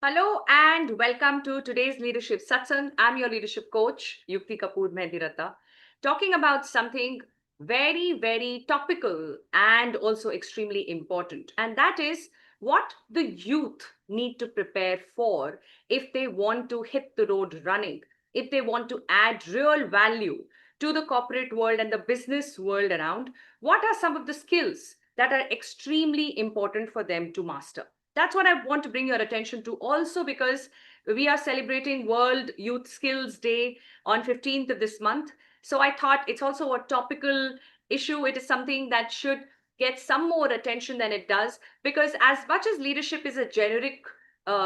Hello and welcome to today's Leadership Satsang. I'm your leadership coach, Yukti Kapoor Mehndiratta, talking about something very topical and also extremely important. And that is what the youth need to prepare for if they want to hit the road running, if they want to add real value to the corporate world and the business world around. What are some of the skills that are extremely important for them to master? That's what I want to bring your attention to also, because we are celebrating World Youth Skills Day on 15th of this month. So I thought it's also a topical issue. It is something that should get some more attention than it does, because as much as leadership is a generic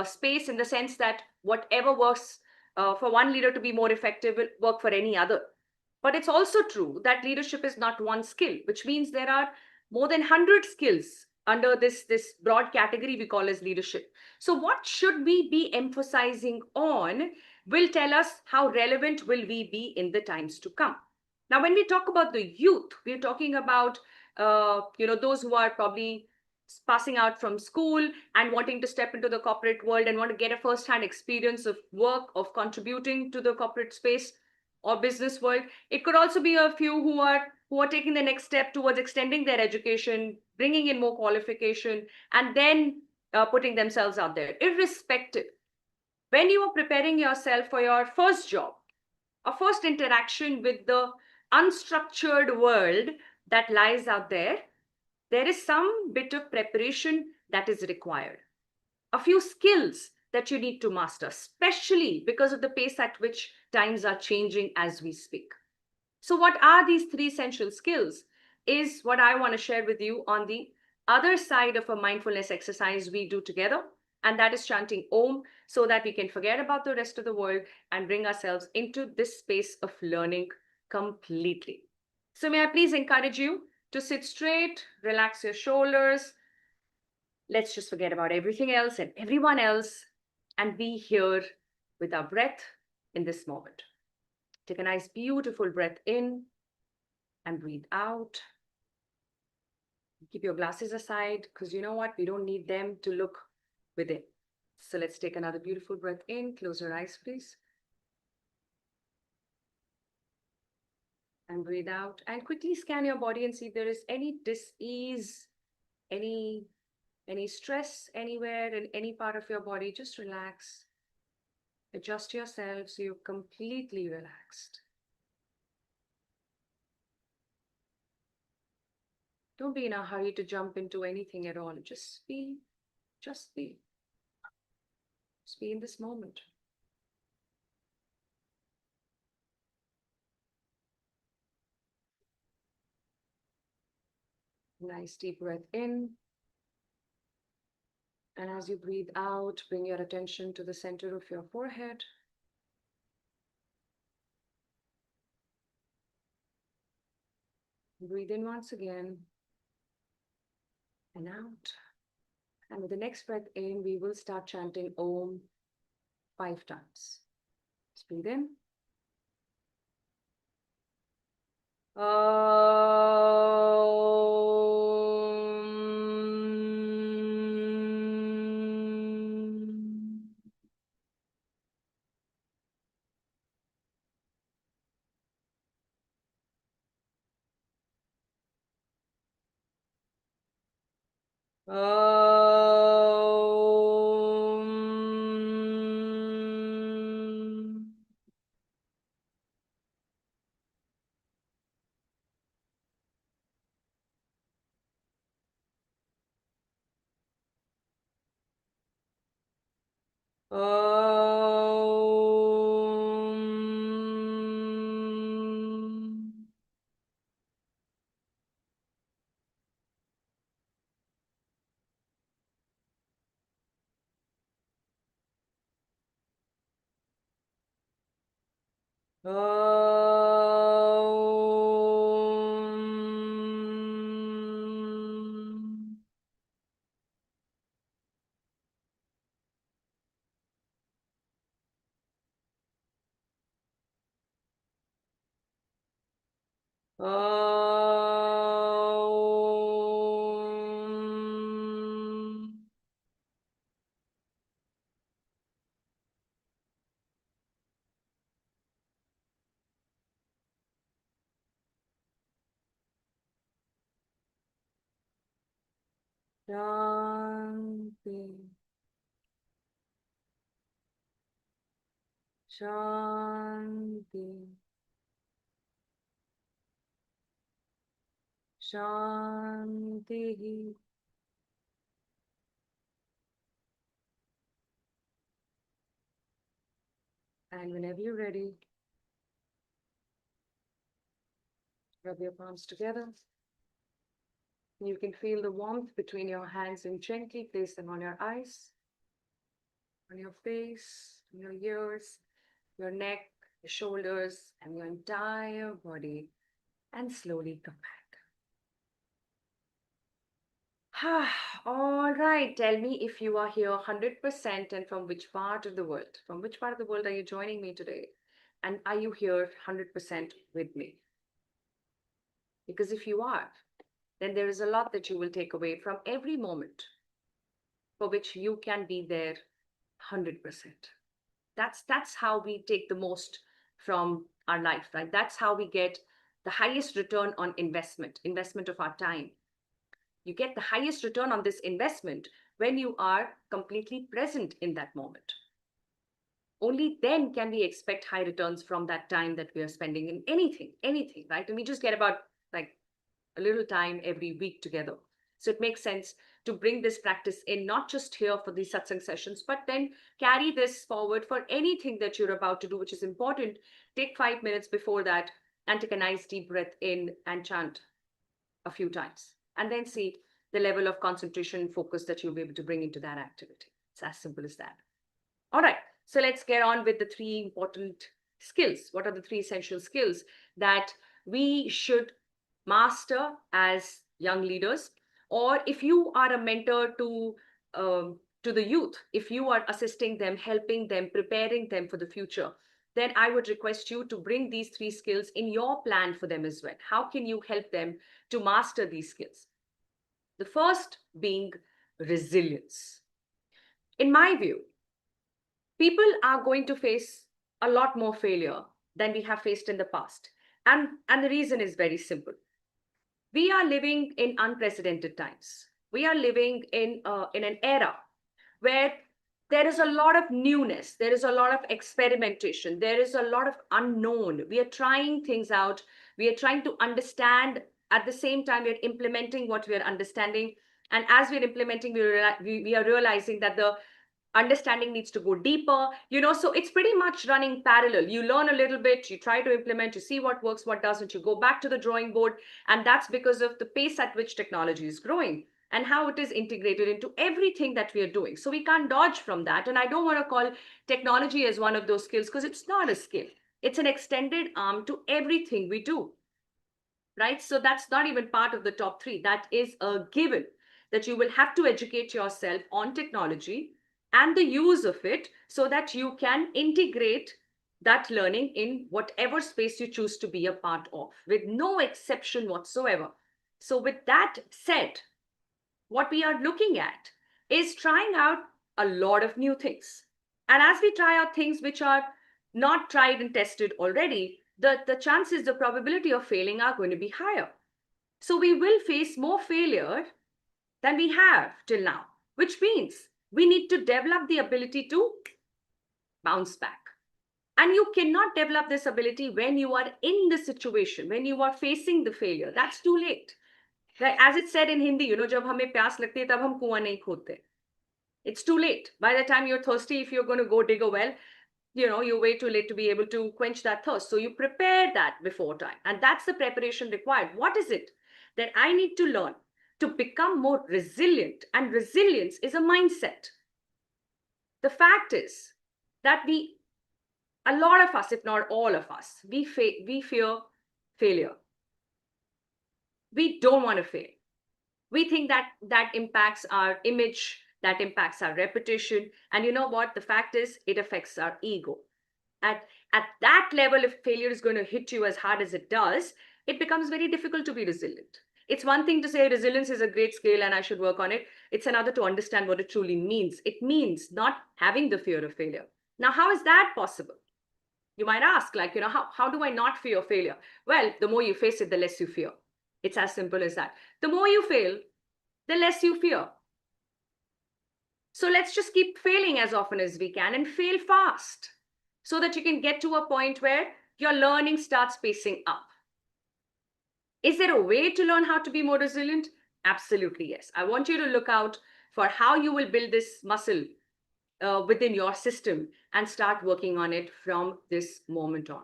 space, in the sense that whatever works for one leader to be more effective will work for any other. But it's also true that leadership is not one skill, which means there are more than 100 skills under this broad category we call as leadership. So what should we be emphasizing on will tell us how relevant will we be in the times to come. Now, when we talk about the youth, we're talking about those who are probably passing out from school and wanting to step into the corporate world and want to get a first-hand experience of work, of contributing to the corporate space or business world. It could also be a few who are taking the next step towards extending their education, bringing in more qualification, and then putting themselves out there. Irrespective, when you are preparing yourself for your first job, a first interaction with the unstructured world that lies out there, there is some bit of preparation that is required, a few skills that you need to master, especially because of the pace at which times are changing as we speak. So, what are these three essential skills? Is what I want to share with you on the other side of a mindfulness exercise we do together. And that is chanting Om, so that we can forget about the rest of the world and bring ourselves into this space of learning completely. So, may I please encourage you to sit straight, relax your shoulders. Let's just forget about everything else and everyone else and be here with our breath in this moment. Take a nice, beautiful breath in and breathe out. Keep your glasses aside, because you know what? We don't need them to look within. So let's take another beautiful breath in. Close your eyes, please. And breathe out. And quickly scan your body and see if there is any dis-ease, any stress anywhere in any part of your body. Just relax. Adjust yourself so you're completely relaxed. Don't be in a hurry to jump into anything at all. Just be. Just be in this moment. Nice deep breath in. And as you breathe out, bring your attention to the center of your forehead. Breathe in once again and out. And with the next breath in, we will start chanting Om 5 times. Just breathe in. Shanti. Shanti. Shanti. And whenever you're ready, rub your palms together. You can feel the warmth between your hands and gently place them on your eyes, on your face, on your ears, your neck, your shoulders, and your entire body, and slowly come back. All right, tell me if you are here 100% and from which part of the world. From which part of the world are you joining me today? And are you here 100% with me? Because if you are, then there is a lot that you will take away from every moment for which you can be there 100%. That's how we take the most from our life, right? That's how we get the highest return on investment of our time. You get the highest return on this investment when you are completely present in that moment. Only then can we expect high returns from that time that we are spending in anything, right? And we just get about like a little time every week together. So it makes sense to bring this practice in, not just here for these satsang sessions, but then carry this forward for anything that you're about to do, which is important. Take 5 minutes before that and take a nice deep breath in and chant a few times. And then see the level of concentration and focus that you'll be able to bring into that activity. It's as simple as that. All right. So let's get on with the three important skills. What are the three essential skills that we should master as young leaders? Or if you are a mentor to the youth, if you are assisting them, helping them, preparing them for the future, then I would request you to bring these three skills in your plan for them as well. How can you help them to master these skills? The first being resilience. In my view, people are going to face a lot more failure than we have faced in the past. And the reason is very simple. We are living in unprecedented times. We are living in an era where there is a lot of newness, there is a lot of experimentation, there is a lot of unknown. We are trying things out, we are trying to understand. At the same time, we are implementing what we are understanding. And as we are implementing, we are realizing that the understanding needs to go deeper, so it's pretty much running parallel. You learn a little bit, you try to implement, you see what works, what doesn't, you go back to the drawing board. And that's because of the pace at which technology is growing and how it is integrated into everything that we are doing. So we can't dodge from that. And I don't want to call technology as one of those skills, because it's not a skill. It's an extended arm to everything we do, right? So that's not even part of the top three. That is a given, that you will have to educate yourself on technology and the use of it so that you can integrate that learning in whatever space you choose to be a part of, with no exception whatsoever. So with that said, what we are looking at is trying out a lot of new things. And as we try out things which are not tried and tested already, the chances, the probability of failing are going to be higher. So we will face more failure than we have till now, which means we need to develop the ability to bounce back. And you cannot develop this ability when you are in the situation, when you are facing the failure. That's too late. Right? As it's said in Hindi, जब हमें प्यास लगती है तब हम कुआं नहीं खोदते. It's too late. By the time you're thirsty, if you're going to go dig a well, you're way too late to be able to quench that thirst. So you prepare that before time. And that's the preparation required. What is it that I need to learn to become more resilient? And resilience is a mindset. The fact is that a lot of us, if not all of us, we fear failure. We don't want to fail. We think that impacts our image, that impacts our reputation. And you know what? The fact is, it affects our ego. At that level, if failure is going to hit you as hard as it does, it becomes very difficult to be resilient. It's one thing to say resilience is a great skill and I should work on it. It's another to understand what it truly means. It means not having the fear of failure. Now, how is that possible? You might ask, how do I not fear failure? Well, the more you face it, the less you fear. It's as simple as that. The more you fail, the less you fear. So let's just keep failing as often as we can and fail fast so that you can get to a point where your learning starts pacing up. Is there a way to learn how to be more resilient? Absolutely, yes. I want you to look out for how you will build this muscle within your system and start working on it from this moment on.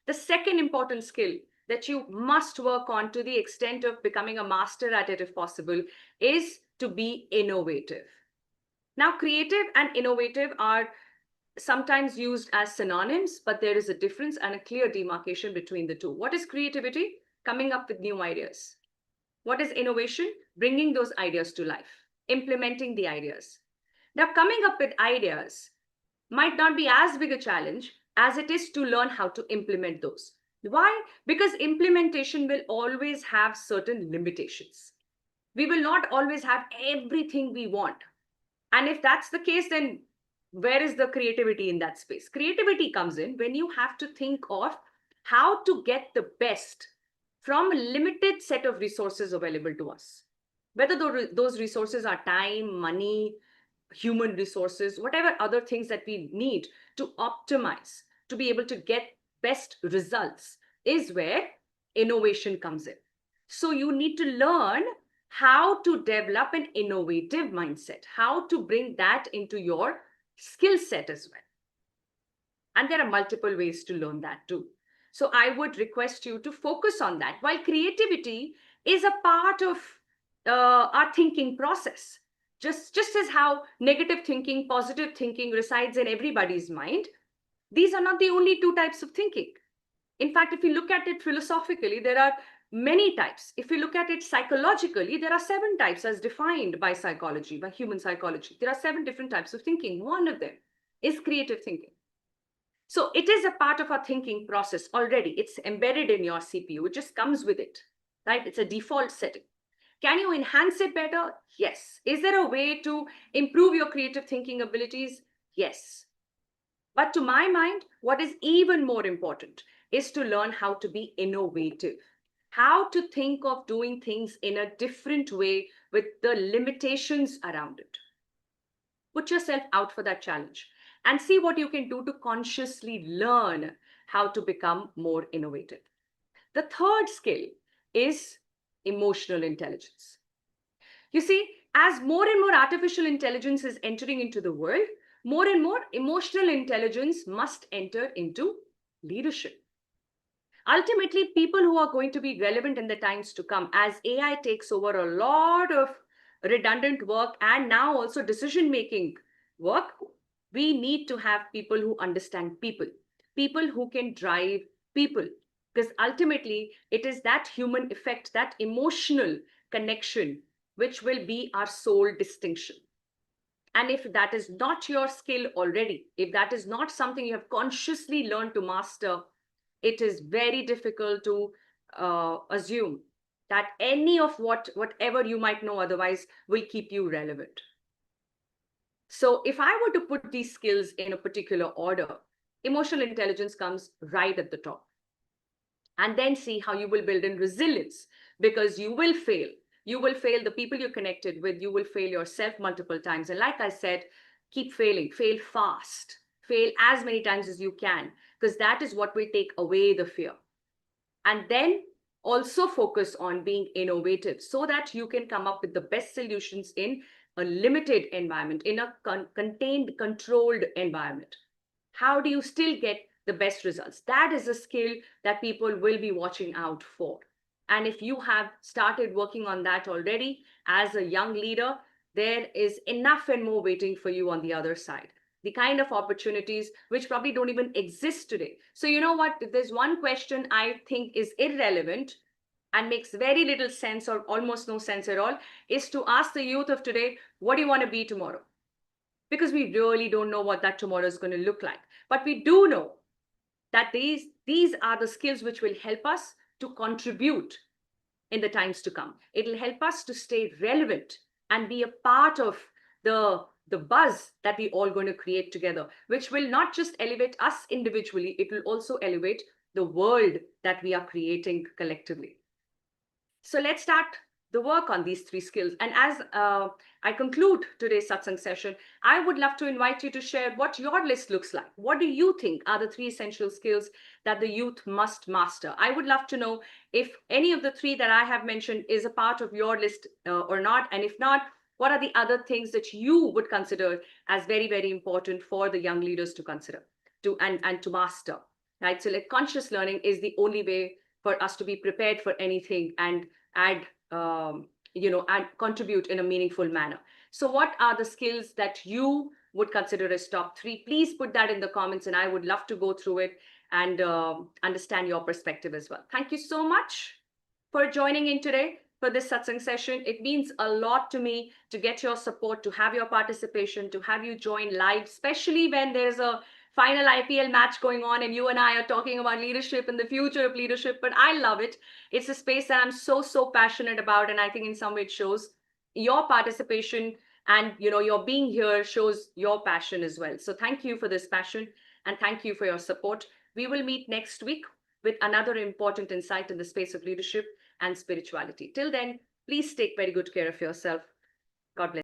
The second important skill that you must work on to the extent of becoming a master at it if possible is to be innovative. Now, creative and innovative are sometimes used as synonyms, but there is a difference and a clear demarcation between the two. What is creativity? Coming up with new ideas. What is innovation? Bringing those ideas to life, implementing the ideas. Now, coming up with ideas might not be as big a challenge as it is to learn how to implement those. Why? Because implementation will always have certain limitations. We will not always have everything we want. And if that's the case, then where is the creativity in that space? Creativity comes in when you have to think of how to get the best from a limited set of resources available to us. Whether those resources are time, money, human resources, whatever other things that we need to optimize, to be able to get best results, is where innovation comes in. So you need to learn how to develop an innovative mindset, how to bring that into your skill set as well. And there are multiple ways to learn that too. So I would request you to focus on that. While creativity is a part of our thinking process, just as how negative thinking, positive thinking resides in everybody's mind, these are not the only two types of thinking. In fact, if you look at it philosophically, there are many types. If you look at it psychologically, there are 7 types as defined by psychology, by human psychology. There are 7 different types of thinking. One of them is creative thinking. So it is a part of our thinking process already. It's embedded in your CPU. It just comes with it, right? It's a default setting. Can you enhance it better? Yes. Is there a way to improve your creative thinking abilities? Yes. But to my mind, what is even more important is to learn how to be innovative, how to think of doing things in a different way with the limitations around it. Put yourself out for that challenge and see what you can do to consciously learn how to become more innovative. The third skill is emotional intelligence. You see, as more and more artificial intelligence is entering into the world, more and more emotional intelligence must enter into leadership. Ultimately, people who are going to be relevant in the times to come, as AI takes over a lot of redundant work and now also decision making work, we need to have people who understand people, people who can drive people. Because ultimately, it is that human effect, that emotional connection, which will be our sole distinction. And if that is not your skill already, if that is not something you have consciously learned to master, it is very difficult to assume that any of whatever you might know otherwise will keep you relevant. So if I were to put these skills in a particular order, emotional intelligence comes right at the top. And then see how you will build in resilience, because you will fail. You will fail the people you're connected with. You will fail yourself multiple times. And like I said, keep failing, fail fast, fail as many times as you can, because that is what will take away the fear. And then also focus on being innovative so that you can come up with the best solutions in a limited environment, in a contained, controlled environment. How do you still get the best results? That is a skill that people will be watching out for. And if you have started working on that already as a young leader, there is enough and more waiting for you on the other side. The kind of opportunities which probably don't even exist today. So you know what? There's one question I think is irrelevant and makes very little sense or almost no sense at all, is to ask the youth of today, what do you want to be tomorrow? Because we really don't know what that tomorrow is going to look like. But we do know that these are the skills which will help us to contribute in the times to come. It will help us to stay relevant and be a part of the buzz that we all going to create together, which will not just elevate us individually, it will also elevate the world that we are creating collectively. So let's start the work on these three skills. And as I conclude today's satsang session, I would love to invite you to share what your list looks like. What do you think are the three essential skills that the youth must master? I would love to know if any of the three that I have mentioned is a part of your list or not. And if not, what are the other things that you would consider as very, very important for the young leaders to consider and to master? Right. So like conscious learning is the only way for us to be prepared for anything and add and contribute in a meaningful manner. So what are the skills that you would consider as top three? Please put that in the comments, and I would love to go through it and understand your perspective as well. Thank you so much for joining in today for this satsang session. It means a lot to me to get your support, to have your participation, to have you join live, especially when there's a final IPL match going on and you and I are talking about leadership and the future of leadership. But I love it. It's a space that I'm so, so passionate about. And I think in some way it shows your participation, and your being here shows your passion as well. So thank you for this passion, and thank you for your support. We will meet next week with another important insight in the space of leadership and spirituality. Till then, please take very good care of yourself. God bless.